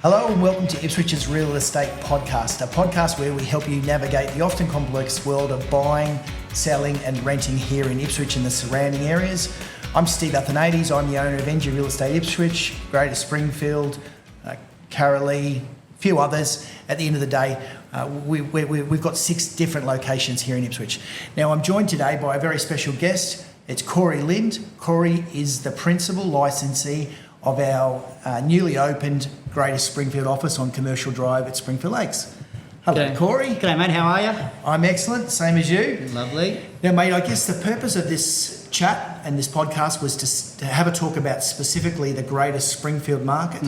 Hello and welcome to Ipswich's Real Estate Podcast, a podcast where we help you navigate the often complex world of buying, selling and renting here in Ipswich and the surrounding areas. I'm Steve Athanades, I'm the owner of NGU Real Estate Ipswich, Greater Springfield, Carolee, a few others. At the end of the day, we've got 6 different locations here in Ipswich. Now I'm joined today by a very special guest. It's Corey Lindh. Corey is the principal licensee of our newly opened Greater Springfield office on Commercial Drive at Springfield Lakes. Hello, G'day. Corey. G'day, mate. How are you? I'm excellent, same as you. Lovely. Now, mate, I guess the purpose of this chat and this podcast was to have a talk about specifically the Greater Springfield market.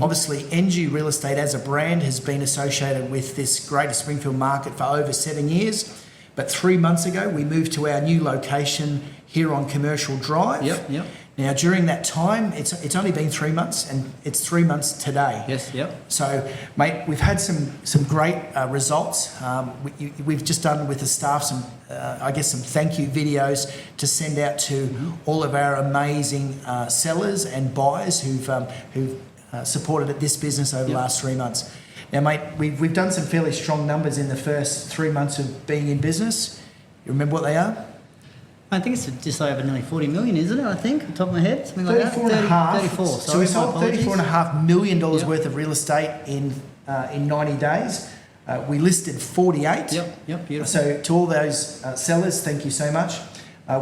Obviously, NGU Real Estate as a brand has been associated with this Greater Springfield market for over 7 years. But 3 months ago, we moved to our new location here on Commercial Drive. Yep. Now, during that time, it's only been 3 months, and it's 3 months today. Yes, yep. So, mate, we've had some great results. We've just done with the staff some thank you videos to send out to all of our amazing sellers and buyers who've supported this business over the last 3 months. Now, mate, we've done some fairly strong numbers in the first 3 months of being in business. You remember what they are? I think it's just over nearly 40 million, isn't it? I think, on top of my head, something like that. 34 and a half. 34. So we sold $34.5 million worth of real estate in 90 days. We listed 48. Yep, beautiful. So to all those sellers, thank you so much.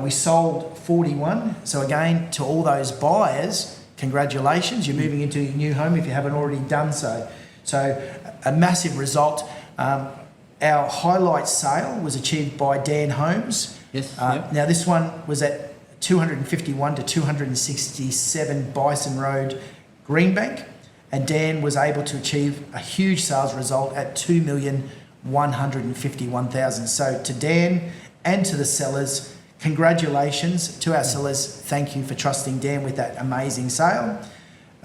We sold 41. So again, to all those buyers, congratulations. You're moving into your new home if you haven't already done so. So a massive result. Our highlight sale was achieved by Dan Holmes. Yes. Now this one was at 251 to 267 Bison Road, Greenbank, and Dan was able to achieve a huge sales result at $2,151,000. So to Dan and to the sellers, congratulations. To our sellers, thank you for trusting Dan with that amazing sale.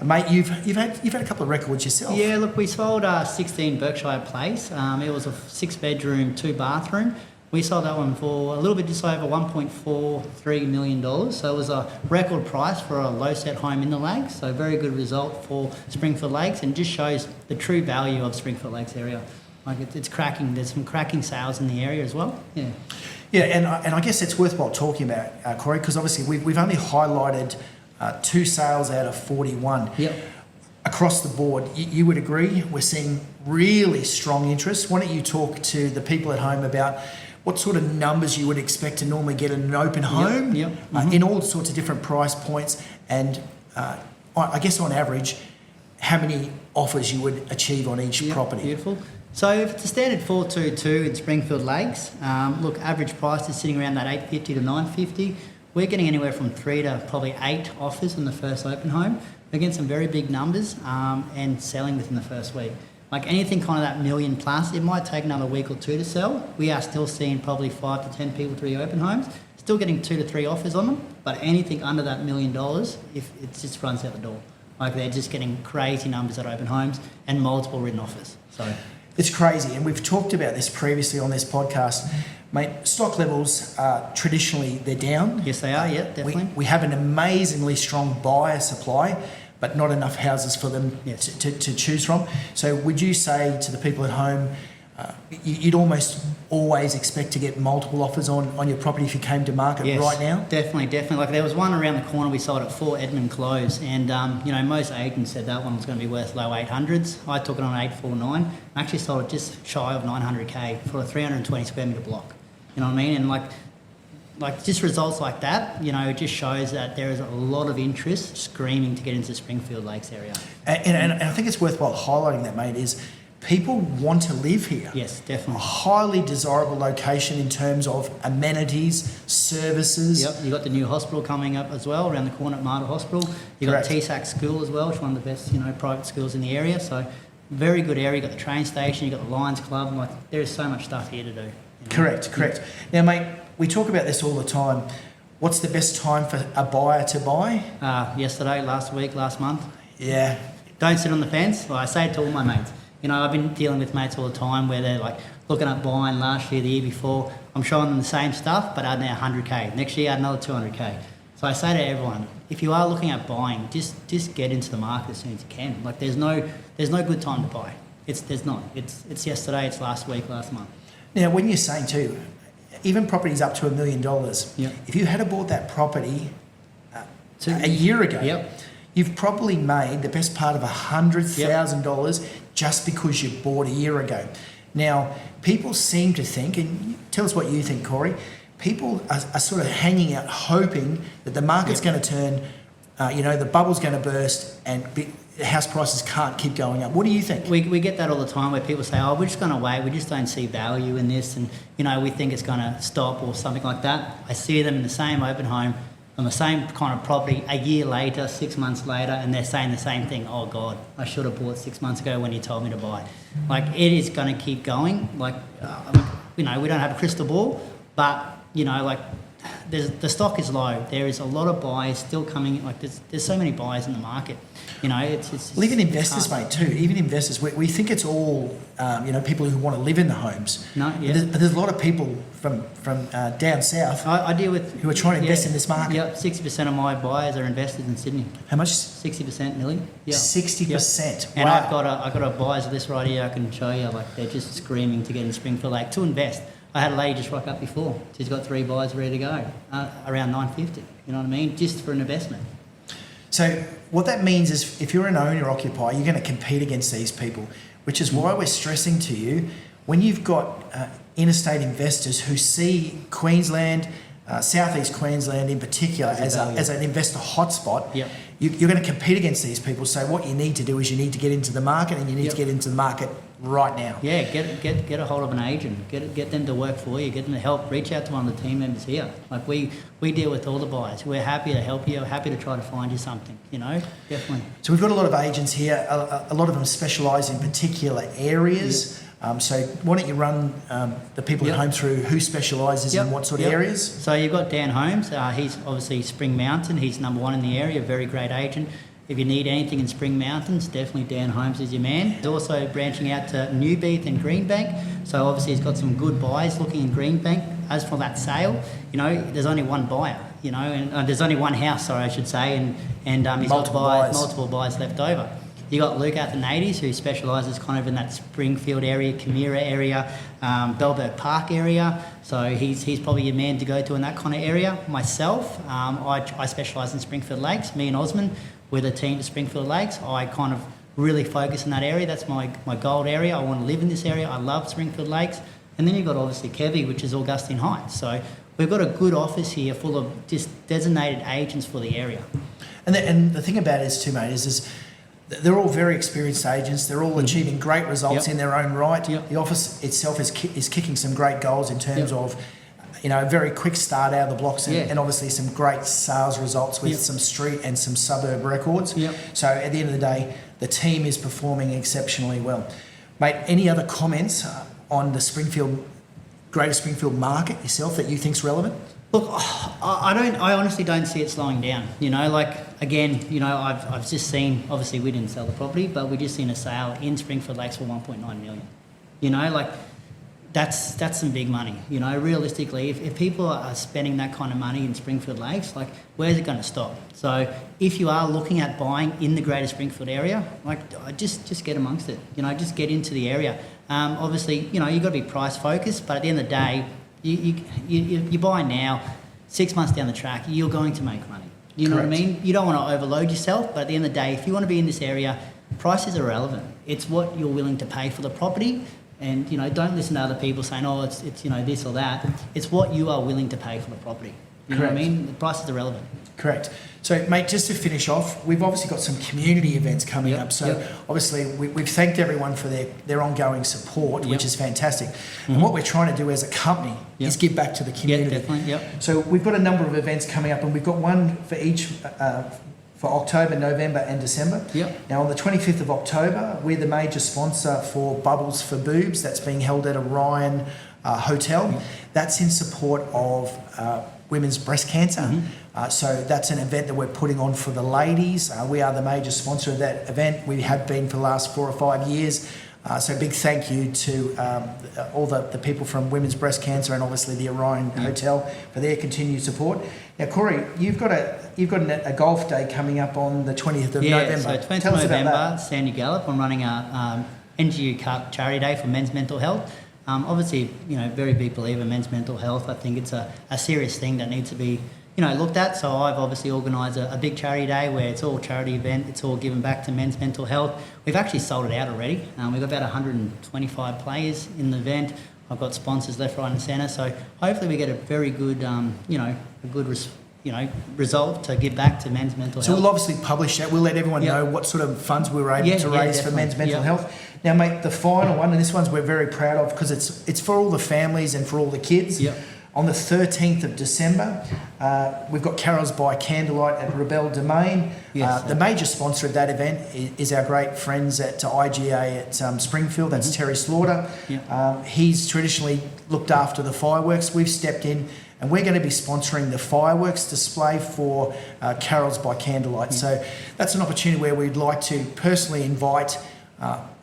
Mate, you've had a couple of records yourself. Yeah, look, we sold 16 Berkshire Place. It was a 6-bedroom, 2-bathroom. We sold that one for a little bit just over $1.43 million. So it was a record price for a low-set home in the lakes. So very good result for Springfield Lakes, and just shows the true value of Springfield Lakes area. Like it's cracking. There's some cracking sales in the area as well. Yeah. Yeah, and I guess it's worthwhile talking about, Corey, because obviously we've only highlighted 2 sales out of 41. Yep. Across the board, you would agree we're seeing really strong interest. Why don't you talk to the people at home about what sort of numbers you would expect to normally get in an open home in all sorts of different price points, and I guess on average, how many offers you would achieve on each property. Beautiful. So if it's a standard 422 in Springfield Lakes, look, average price is sitting around that $850 to $950. We're getting anywhere from 3 to probably 8 offers in the first open home. We're getting some very big numbers and selling within the first week. Like anything kind of that million plus, it might take another week or 2 to sell. We are still seeing probably 5 to 10 people through the open homes, still getting 2 to 3 offers on them, but anything under that $1 million, if it just runs out the door. Like they're just getting crazy numbers at open homes and multiple written offers. So it's crazy, and we've talked about this previously on this podcast. Mate, stock levels traditionally they're down. Yes, they are. Yeah, definitely. We have an amazingly strong buyer supply, but not enough houses for them to choose from. So would you say to the people at home, you'd almost always expect to get multiple offers on your property if you came to market right now? Definitely. Like there was one around the corner we sold at 4 Edmund Close, and most agents said that one was going to be worth low 800s. I took it on 849. I actually sold it just shy of 900k for a 320 square metre block. You know what I mean? And like just results like that, it just shows that there is a lot of interest screaming to get into the Springfield Lakes area. And I think it's worthwhile highlighting that, mate, is people want to live here. Yes, definitely. A highly desirable location in terms of amenities, services. Yep, you've got the new hospital coming up as well, around the corner at Marta Hospital. You've got TSAC School as well, which is one of the best, private schools in the area. So very good area. You've got the train station, you've got the Lions Club. Like there is so much stuff here to do. Correct. Now, mate, we talk about this all the time. What's the best time for a buyer to buy? Yesterday, last week, last month. Yeah. Don't sit on the fence. Well, I say it to all my mates. I've been dealing with mates all the time where they're like looking at buying last year, the year before. I'm showing them the same stuff, but add now 100k. Next year, add another 200k. So I say to everyone, if you are looking at buying, just get into the market as soon as you can. Like there's no good time to buy. There's not. It's yesterday, it's last week, last month. Now, when you're saying too, even properties up to $1 million, Yep. if you had bought that property a year ago, Yep. you've probably made the best part of $100,000 just because you bought a year ago. Now, people seem to think, and tell us what you think, Corey, people are sort of hanging out hoping that the market's going to turn, the bubble's going to burst and house prices can't keep going up. What do you think? We get that all the time where people say, oh, we're just going to wait, we just don't see value in this, and we think it's going to stop or something like that. I see them in the same open home on the same kind of property a year later, 6 months later, and they're saying the same thing. Oh God, I should have bought 6 months ago when you told me to buy. Like it is going to keep going. Like we don't have a crystal ball, but the stock is low. There is a lot of buyers still coming. Like there's so many buyers in the market. Well, even investors, mate, too. Even investors, we think it's all people who want to live in the homes. No, yeah. But there's a lot of people from down south. I deal with who are trying to invest in this market. Yeah, 60% of my buyers are investors in Sydney. How much? 60% nearly. Yeah. 60%. And wow. I've got a buyers list right here. I can show you. Like they're just screaming to get in Springfield Lake to invest. I had a lady just rock up before. She's got 3 buyers ready to go, around 950. You know what I mean? Just for an investment. So what that means is if you're an owner-occupier, you're going to compete against these people, which is why we're stressing to you, when you've got interstate investors who see Queensland, southeast Queensland in particular, as an investor hotspot, yep. You're going to compete against these people. So what you need to do is you need to get into the market, and you need to get into the market right now. Yeah, get a hold of an agent, get them to work for you, get them to help. Reach out to one of the team members here. Like we deal with all the buyers. We're happy to help you. We're happy to try to find you something. Definitely. So we've got a lot of agents here. A lot of them specialise in particular areas. Yep. So why don't you run the people at home through who specialises in what sort of areas? So you've got Dan Holmes. He's obviously Spring Mountain. He's number 1 in the area, very great agent. If you need anything in Spring Mountains, definitely Dan Holmes is your man. He's also branching out to Newbeath and Greenbank. So obviously he's got some good buyers looking in Greenbank. As for that sale, there's only one buyer, and there's only one house, sorry, I should say, and he's got multiple buyers left over. You got Luke Athanades, who specialises kind of in that Springfield area, Kimera area, Bellberg Park area. So he's probably your man to go to in that kind of area. Myself, I specialise in Springfield Lakes. Me and Osman, we're the team to Springfield Lakes. I kind of really focus in that area. That's my gold area. I want to live in this area. I love Springfield Lakes. And then you've got obviously Kevy, which is Augustine Heights. So we've got a good office here full of just designated agents for the area. And the thing about it is too, mate, is they're all very experienced agents. They're all achieving great results in their own right. Yep. The office itself is kicking some great goals in terms of, a very quick start out of the blocks and obviously some great sales results with some street and some suburb records. Yep. So at the end of the day, the team is performing exceptionally well. Mate, any other comments on the Greater Springfield market yourself that you think's relevant? Look, I honestly don't see it slowing down. I've just seen, obviously we didn't sell the property, but we just seen a sale in Springfield Lakes for 1.9 million. That's some big money. Realistically, if people are spending that kind of money in Springfield Lakes, where's it going to stop? So if you are looking at buying in the Greater Springfield area, just get amongst it. Just get into the area. Obviously, you've got to be price focused, but at the end of the day, you buy now, 6 months down the track, you're going to make money. You know what I mean? You don't want to overload yourself, but at the end of the day, if you want to be in this area, prices are irrelevant. It's what you're willing to pay for the property, and don't listen to other people saying, oh, it's this or that. It's what you are willing to pay for the property. You know what I mean? The prices are relevant. Correct. So, mate, just to finish off, we've obviously got some community events coming up. So, obviously, we've thanked everyone for their ongoing support, which is fantastic. And what we're trying to do as a company is give back to the community. Yeah, definitely. So, we've got a number of events coming up, and we've got one for each for October, November, and December. Now, on the 25th of October, we're the major sponsor for Bubbles for Boobs. That's being held at Orion Hotel. That's in support of women's breast cancer. So that's an event that we're putting on for the ladies. We are the major sponsor of that event. We have been for the last 4 or 5 years. So big thank you to all the people from Women's Breast Cancer and obviously the Orion Hotel for their continued support. Now, Corey, you've got a golf day coming up on the 20th of November. So 20th of November, Sandy Gallop. I'm running a NGU Cup charity day for men's mental health. Obviously, very big believer in men's mental health. I think it's a serious thing that needs to be looked at. So I've obviously organised a big charity day where it's all charity event. It's all given back to men's mental health. We've actually sold it out already. We've got about 125 players in the event. I've got sponsors left, right and centre. So hopefully we get a very good, result to give back to men's mental health. So we'll obviously publish that. We'll let everyone know what sort of funds we were able to raise for men's mental health. Now, mate, the final one, and this one's we're very proud of because it's for all the families and for all the kids. On the 13th of December, we've got Carols by Candlelight at Rebel Domain. The major sponsor of that event is our great friends at IGA at Springfield. That's Terry Slaughter. He's traditionally looked after the fireworks. We've stepped in and we're going to be sponsoring the fireworks display for Carols by Candlelight. So that's an opportunity where we'd like to personally invite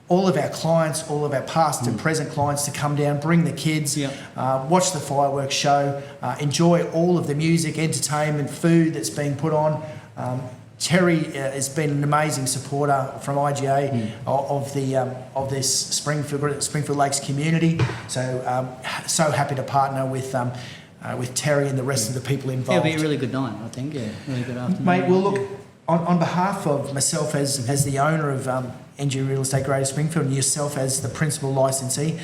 all of our clients, all of our past and present clients to come down, bring the kids, watch the fireworks show, enjoy all of the music, entertainment, food that's being put on. Terry has been an amazing supporter from IGA of this Springfield Lakes community. So so happy to partner with Terry and the rest of the people involved. It'll be a really good night, I think. Really good afternoon. Mate, well, look, on behalf of myself as the owner of NGU Real Estate Greater Springfield and yourself as the principal licensee,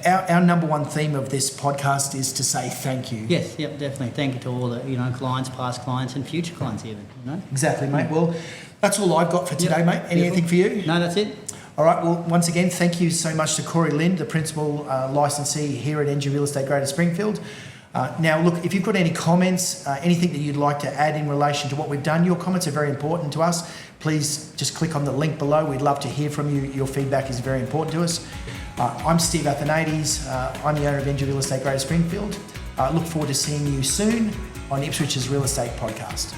our number one theme of this podcast is to say thank you. Yes, definitely. Thank you to all the clients, past clients, and future clients even. Exactly, mate. Well, that's all I've got for today, mate. Anything for you? No, that's it. All right. Well, once again, thank you so much to Corey Lindh, the principal licensee here at NGU Real Estate Greater Springfield. Now, look, if you've got any comments, anything that you'd like to add in relation to what we've done, your comments are very important to us. Please just click on the link below. We'd love to hear from you. Your feedback is very important to us. I'm Steve Athanades. I'm the owner of NGU Real Estate Greater Springfield. Look forward to seeing you soon on Ipswich's Real Estate Podcast.